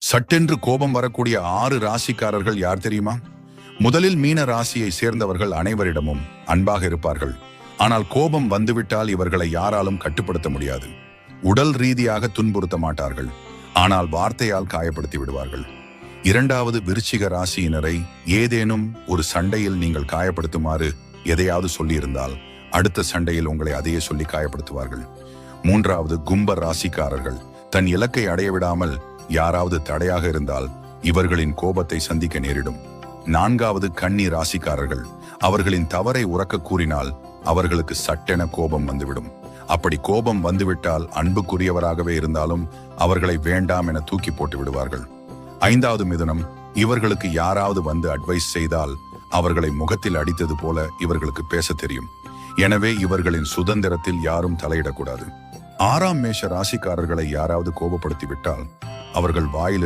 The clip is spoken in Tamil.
சட்டென்று கோபம் வரக்கூடிய 6 ராசிக்காரர்கள் யார் தெரியுமா? முதலில் மீன ராசியை சேர்ந்தவர்கள் அனைவரிடமும் அன்பாக இருப்பார்கள். ஆனால் கோபம் வந்துவிட்டால் இவர்களை யாராலும் கட்டுப்படுத்த முடியாது. உடல் ரீதியாக துன்புறுத்த மாட்டார்கள், ஆனால் வார்த்தையால் காயப்படுத்தி விடுவார்கள். இரண்டாவது விருச்சிக ராசியினரை ஏதேனும் ஒரு சண்டையில் நீங்கள் காயப்படுத்துமாறு எதையாவது சொல்லியிருந்தால் அடுத்த சண்டையில் உங்களை அதையே சொல்லி காயப்படுத்துவார்கள். மூன்றாவது கும்ப ராசிக்காரர்கள் தன் இலக்கை அடைய விடாமல் யாராவது தடையாக இருந்தால் இவர்களின் கோபத்தை சந்திக்க நேரிடும். நான்காவது கன்னி ராசிக்காரர்கள் அவர்களின் தவறை உரக்க கூறினால் அவர்களுக்கு சட்டென கோபம் வந்துவிடும். அப்படி கோபம் வந்துவிட்டால் அன்புக்குரியவராகவே இருந்தாலும் அவர்களை வேண்டாம் என தூக்கி போட்டு விடுவார்கள். ஐந்தாவது மிதுனம், இவர்களுக்கு யாராவது வந்து அட்வைஸ் செய்தால் அவர்களை முகத்தில் அடித்தது போல இவர்களுக்கு பேச தெரியும். எனவே இவர்களின் சுதந்திரத்தில் யாரும் தலையிடக்கூடாது. ஆறாம் மேஷ ராசிக்காரர்களை யாராவது கோபப்படுத்தி விட்டால் அவர்கள் வாயில்